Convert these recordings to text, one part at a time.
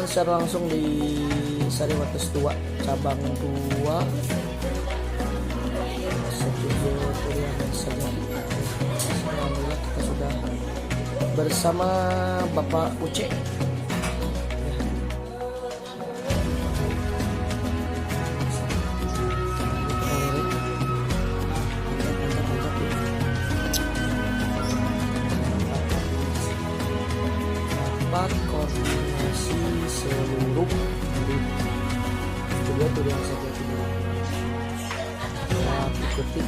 secara langsung di Sariwates 2 cabang 2 studio Turiang Sajati. Alhamdulillah kita sudah bersama Bapak Uce. Dapat koordinasi seluruh studio Turiang Sajati. Ketik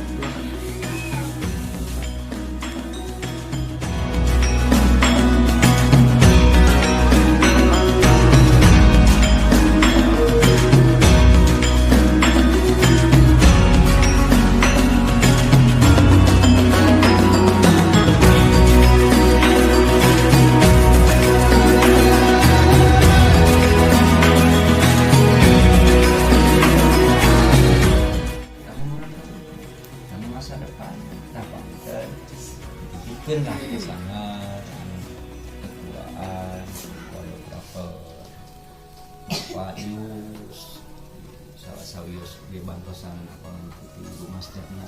lah pasangan ketuaan koreografer Pak Ius salah sawius di bantosan apa mengikuti ibu masternya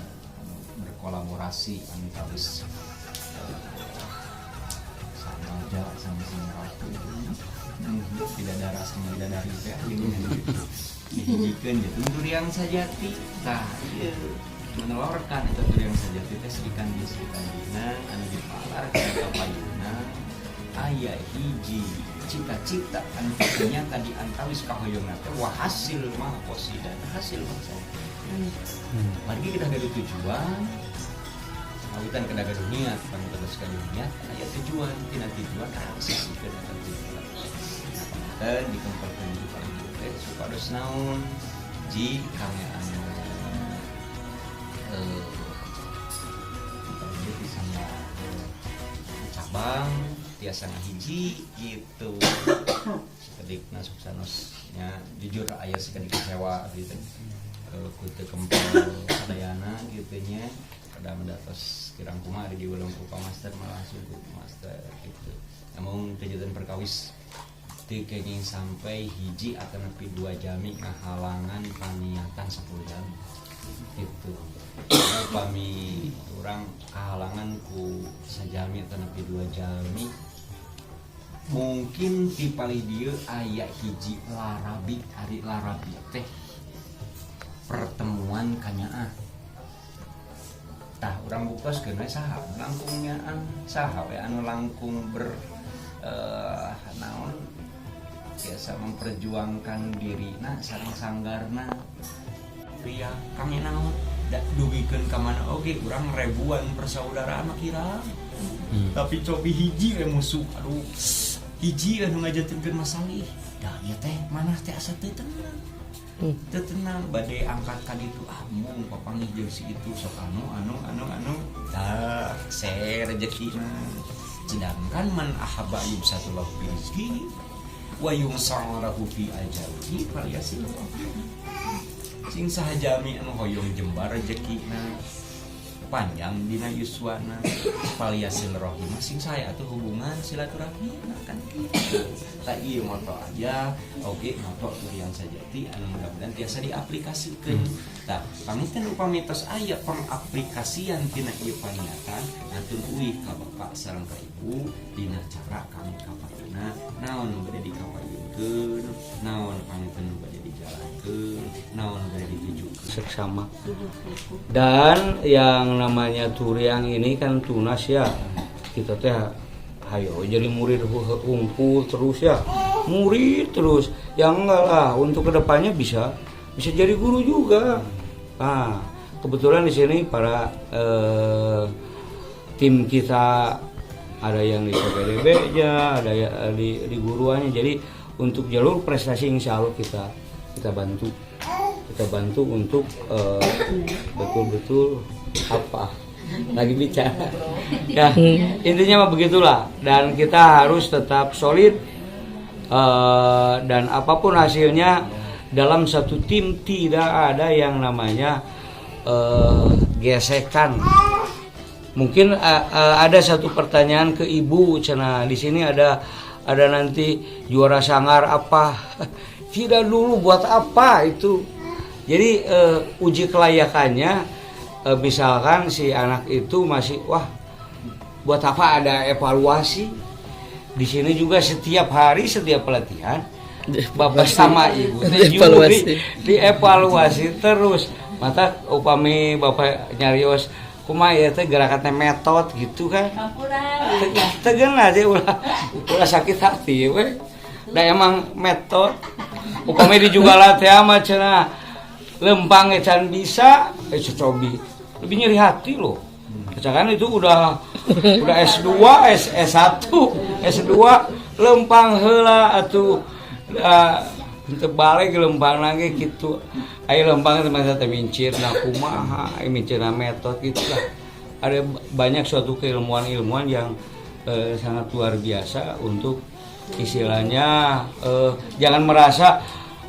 berkolaborasi antawis sama aja sama si Ratu tidak darah sama tidak dari ini dihijikan gitu Turiang Sajati nah iya menelurkan itu Turiang Sajati teh serikan dina anu dipalar ka kapayuna aya hiji cita-cita anu ternyata di antawis kahoyongna teh wah hasil mah posidan hasil bangsa. Mari kita gaduh tujuan awitan kada gaduh niat panu terus gaduh niat aya tujuan tina tujuan aksesikeun eta tujuan. Dan dikempelkeun di paling teh supados naon ji kami anu kita sama cabang tiasa ngahiji gitu sekedik suksanosnya jujur aya sekedik kecewa gitu kutu kempel sadayana gitu nya pada mendatos kirang kumaha di ulung ku master malah langsung ku master gitu namun kejadian perkawis teu kenging sampai hiji atau nepi 2 jami ngahalangan paniatan 10 jam gitu kami orang kehalangan ku sajami atau nepi 2 jami mungkin di paling dia aya hiji larabi hari larabi teh pertemuan kanyaah tah orang buktos kena saha langkungnya saha we anu langkung naon biasa memperjuangkan dirina sareng sanggarna pria kami naon dugikeun ka mana oge urang ribuan persaudaraan mah kira tapi cobi hiji we musuh aduh hiji anu ngajateunkeun masalih dah ieu teh manah teh asa teu tenang teu tenang bade angkat ka ditu mung papanggih jeung si itu sok anu tah se rezekina sedangkan man ahabba yubsatullahu fi rizqi wa yumsa'alahu fi ajalihi falyasil sing sahajami anu hoyong jembar rezekina panjang dina yuswana paliasil rohim sing saya atuh hubungan silaturahmi kan kitu ta ieu moto aja oge moto Turiang Sajati anu mudah-mudahan tiasa diaplikasikeun tah pamikeun upamitos aya pengaplikasian tina ieu paniatan antun uih ka bapak sareng ka ibu dina cara kami kapayuna naon nu bade dikapayunkeun naon pamikeun nu bade dijalankeun naon bade ditujukeun seksama. Dan yang namanya Turiang ini kan tunas ya, kita teh hayo jadi murid hunkul terus ya, murid terus yang enggak lah untuk kedepannya bisa jadi guru juga. Nah kebetulan di sini para tim kita ada yang di PPDB-nya, ada di guruannya, jadi untuk jalur prestasi insya Allah kita bantu untuk betul-betul apa lagi bicara ya intinya mah begitulah, dan kita harus tetap solid dan apapun hasilnya dalam satu tim tidak ada yang namanya gesekan. Mungkin ada satu pertanyaan ke Ibu Cena, di sini ada ada nanti juara sanggar apa. Tidak dulu buat apa itu. Jadi uji kelayakannya misalkan si anak itu masih wah buat apa ada evaluasi. Di sini juga setiap hari setiap pelatihan bapak sama ibu dievaluasi terus. Mata upami bapak nyarios kumaha ya teh gerakannya metode gitu kan. Tegen aja ulah sakit hati we. Da emang metode upami di juga latihan mah cenah lempang can bisa cobi lebih nyeri hati loh. Misalkan itu udah S2, S1, S2 lempang heula atuh teu balik lempang lagi gitu. Aya lempang teh masa teh mincirna kumaha, mincirna metode gitu lah. Ada banyak suatu keilmuan-ilmuan yang sangat luar biasa untuk istilahnya jangan merasa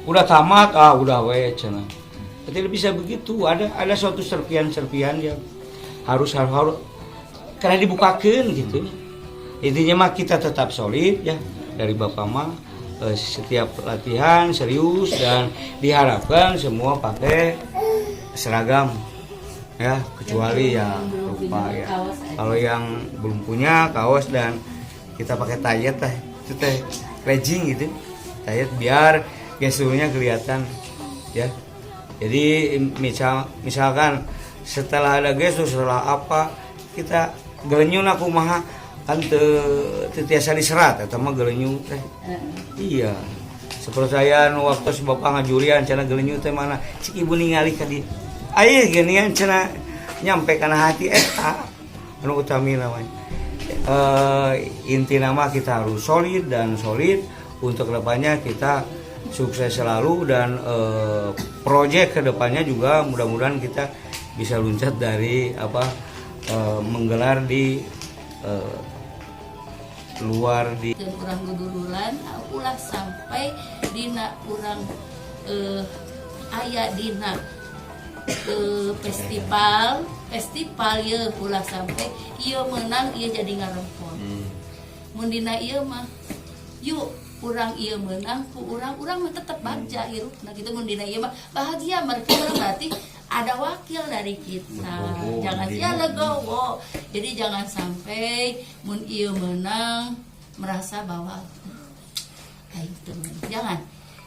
udah tamat udah we cenah. Tidak bisa begitu. Ada suatu serpian-serpian yang harus karena dibukakan gitu. Intinya mah kita tetap solid ya dari Bapak mah setiap latihan serius dan diharapkan semua pakai seragam ya kecuali ya lupa ya. Kalau yang belum punya kaos dan kita pakai tayet itu teh legging gitu. Tayet biar gesturnya kelihatan ya. Jadi misalkan setelah ada gestur setelah apa kita gelenyun aku mah kan tiasa diserat atau mah gelenyun teh. Iya. Seperti saya waktu si bapak ngajurian cenah gelenyun teh mana cik ibu ningali ka dieu. Aya geuningan cenah nyampe kana hati eta anu utami namanya. Intina mah kita harus solid untuk kedepannya kita sukses selalu dan proyek kedepannya juga mudah-mudahan kita bisa loncat dari menggelar di luar di urang duduluran ulah sampai dina urang aya dina festival ya ulah sampai ieu menang ieu jadi ngarempon. Mun dina ieu mah yuk urang ieu menang ku urang mah tetep bagja hirupna gitu. Mun dina ieu mah bahagia mereka berarti ada wakil dari kita. Jangan sia legowo. Jadi jangan sampai mun ieu menang merasa bahwa itu. Jangan.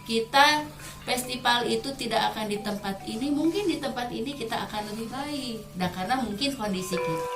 Kita festival itu tidak akan di tempat ini, mungkin di tempat ini kita akan lebih baik. Nah, karena mungkin kondisi kita